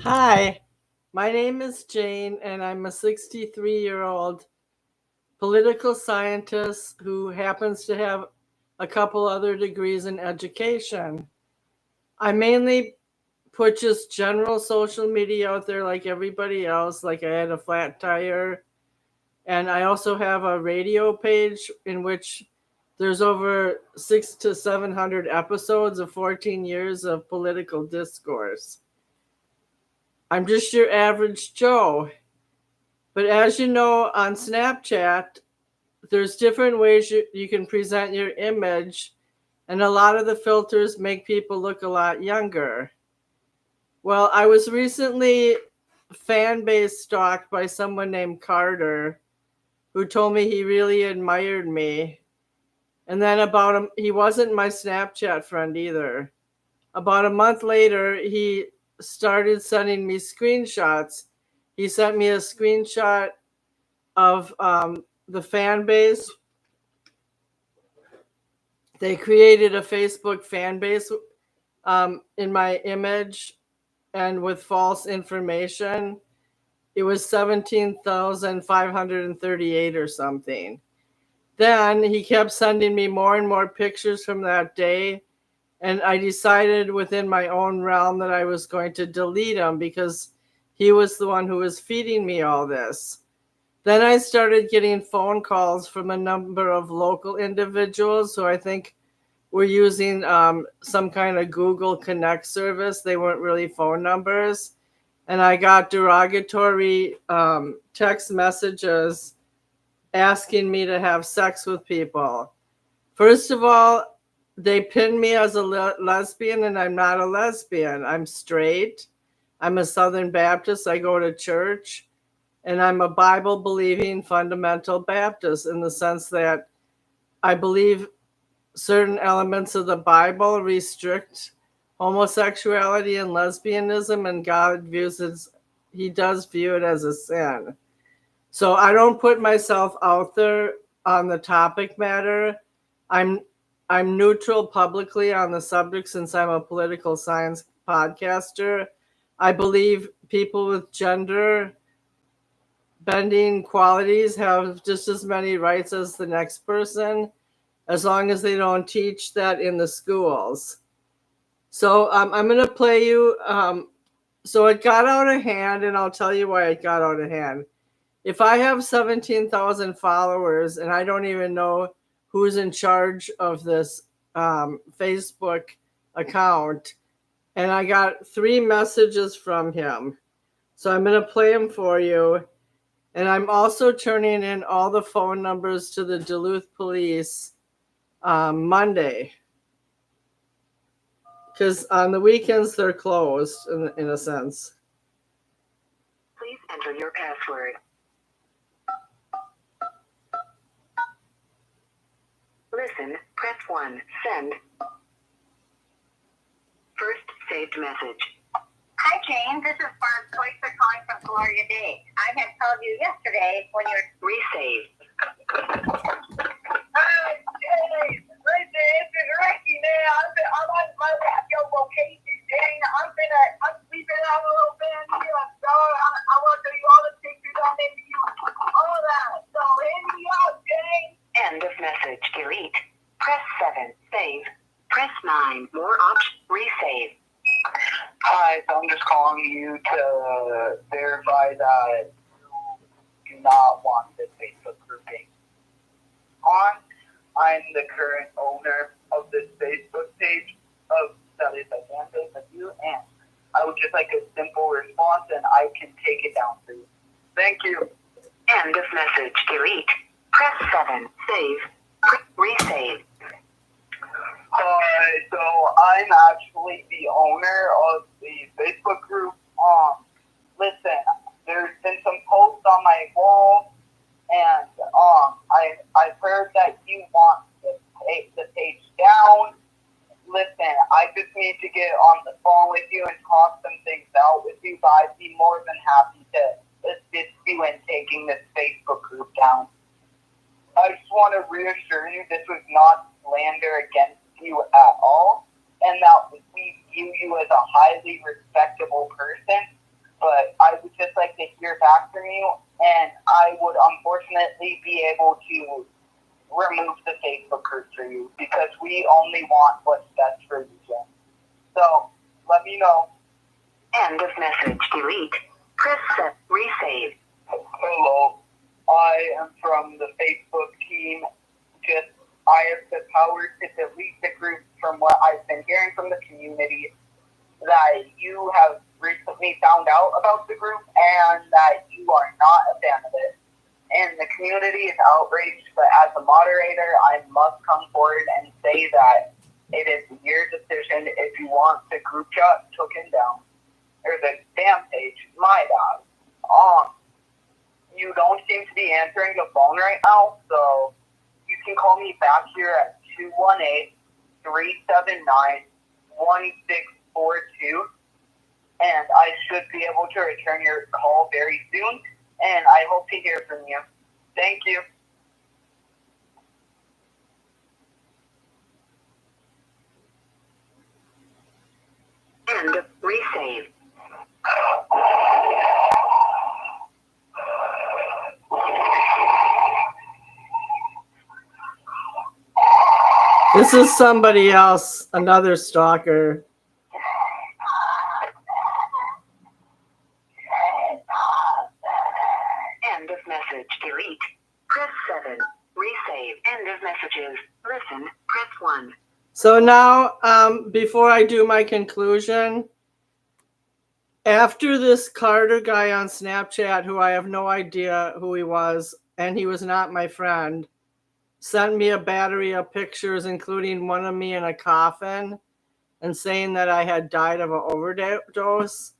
Hi, my name is Jane, and I'm a 63-year-old political scientist who happens to have a couple other degrees in education. I mainly put just general social media out there like everybody else, like I had a flat tire. And I also have a radio page in which there's over 600 to 700 episodes of 14 years of political discourse. I'm just your average Joe. But as you know, on Snapchat, there's different ways you can present your image, and a lot of the filters make people look a lot younger. Well, I was recently fan base stalked by someone named Carter who told me he really admired me. And then he wasn't my Snapchat friend either. About a month later, he started sending me screenshots. He sent me a screenshot of the fan base. They created a Facebook fan base in my image and with false information. It was 17,538 or something. Then he kept sending me more and more pictures from that day. And I decided within my own realm that I was going to delete him because he was the one who was feeding me all this. Then I started getting phone calls from a number of local individuals who I think were using some kind of Google Connect service. They weren't really phone numbers. And I got derogatory text messages asking me to have sex with people. First of all, they pinned me as a lesbian, and I'm not a lesbian. I'm straight. I'm a Southern Baptist. I go to church, and I'm a Bible believing fundamental Baptist in the sense that I believe certain elements of the Bible restrict homosexuality and lesbianism, and God he does view it as a sin. So I don't put myself out there on the topic matter. I'm I'm neutral publicly on the subject since I'm a political science podcaster. I believe people with gender bending qualities have just as many rights as the next person, as long as they don't teach that in the schools. So I'm going to play you. So it got out of hand, and I'll tell you why it got out of hand. If I have 17,000 followers and I don't even know who's in charge of this Facebook account, and I got 3 messages from him. So I'm going to play them for you. And I'm also turning in all the phone numbers to the Duluth police Monday. Because on the weekends, they're closed in a sense. Please enter your password. Listen, press 1, send. First saved message. Hi, Jane. This is Barb Cloister calling from Gloria Day. I had called you yesterday when you're... Resave. Hi, Jane. Listen, it's been wrecky now. I'm on my radio location, Jane. We've been out a little bit here, so I want to show you all the pictures I made you. All that. So hit me up, Jane. End of message. Delete. Press 7. Save. Press 9. More options. Resave. Hi, so I'm just calling you to verify that you do not want this Facebook grouping on. I'm the current owner of this Facebook page that is identified with you, and I would just like a simple response, and I can take it down for you. Thank you. End of message. Delete. Press 7. Save. Resave. So I'm actually the owner of the Facebook group. Listen, there's been some posts on my wall, and I've heard that you want to take the page down. Listen, I just need to get on the phone with you and talk some things out with you, but I'd be more than happy to assist you in taking this Facebook group down. I just want to reassure you this was not slander against you at all, and that we view you as a highly respectable person, but I would just like to hear back from you, and I would unfortunately be able to remove the Facebook group for you because we only want what's best for you, Jen. So let me know. End of message. Delete. Press set. Resave. Hello, I am from the Facebook team. I have the power to delete the group from what I've been hearing from the community, that you have recently found out about the group and that you are not a fan of it. And the community is outraged, but as a moderator, I must come forward and say that it is your decision if you want the group chat taken down, or the spam page, my bad. You don't seem to be answering the phone right now, so you can call me back here at 218-379-1642, and I should be able to return your call very soon, and I hope to hear from you. Thank you. End of resave. This is somebody else, another stalker. End of message. Delete. Press 7. Resave. End of messages. Listen. Press 1. So now, before I do my conclusion, after this Carter guy on Snapchat, who I have no idea who he was, and he was not my friend, sent me a battery of pictures, including one of me in a coffin, and saying that I had died of an overdose.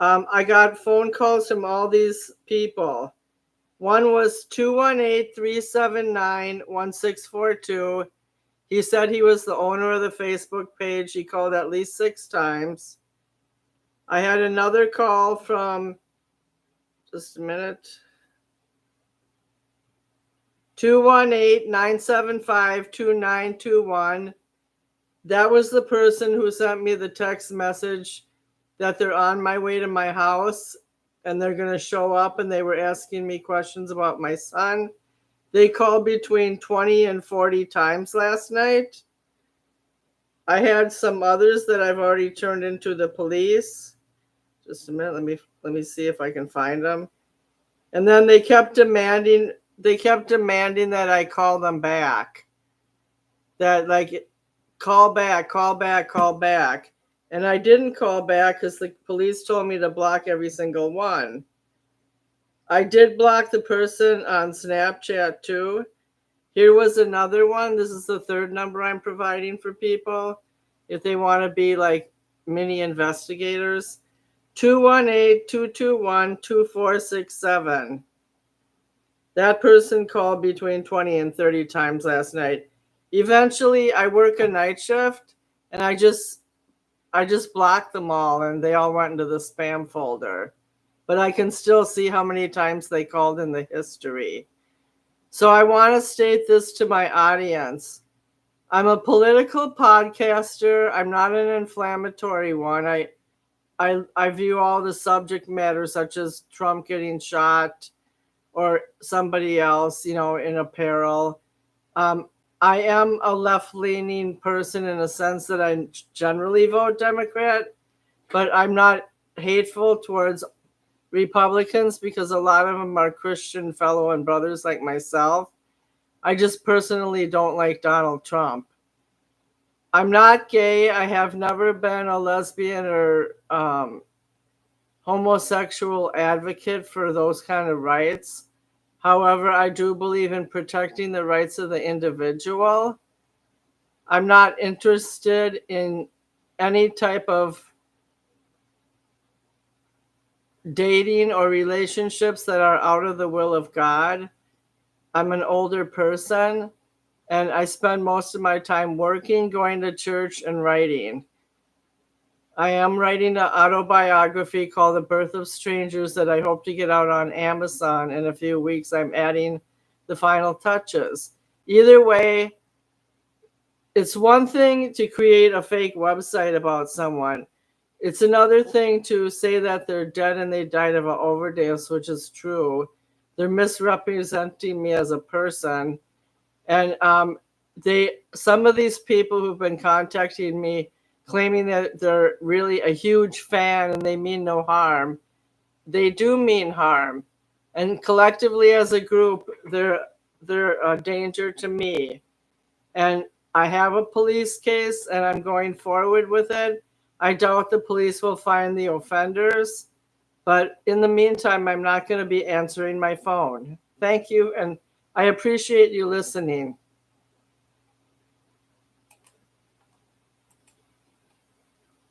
I got phone calls from all these people. One was 218-379-1642. He said he was the owner of the Facebook page. He called at least 6 times. I had another call from, just a minute, 218-975-2921. That was the person who sent me the text message that they're on my way to my house and they're going to show up, and they were asking me questions about my son. They called between 20 and 40 times last night. I had some others that I've already turned into the police. Just a minute, let me see if I can find them. And then they kept demanding that I call them back. That, like, call back. And I didn't call back because the police told me to block every single one. I did block the person on Snapchat too. Here was another one. This is the third number I'm providing for people if they want to be like mini investigators. 218-221-2467. That person called between 20 and 30 times last night. Eventually, I work a night shift, and I just blocked them all, and they all went into the spam folder. But I can still see how many times they called in the history. So I want to state this to my audience. I'm a political podcaster. I'm not an inflammatory one. I view all the subject matter, such as Trump getting shot or somebody else, in apparel. I am a left-leaning person in a sense that I generally vote Democrat, but I'm not hateful towards Republicans because a lot of them are Christian fellow and brothers like myself. I just personally don't like Donald Trump. I'm not gay. I have never been a lesbian or homosexual advocate for those kind of rights. However, I do believe in protecting the rights of the individual. I'm not interested in any type of dating or relationships that are out of the will of God. I'm an older person, and I spend most of my time working, going to church, and writing. I am writing an autobiography called The Birth of Strangers that I hope to get out on Amazon in a few weeks. I'm adding the final touches. Either way, it's one thing to create a fake website about someone. It's another thing to say that they're dead and they died of an overdose, which is true. They're misrepresenting me as a person. And some of these people who've been contacting me claiming that they're really a huge fan and they mean no harm, they do mean harm. And collectively as a group, they're a danger to me. And I have a police case and I'm going forward with it. I doubt the police will find the offenders, but in the meantime, I'm not going to be answering my phone. Thank you, and I appreciate you listening.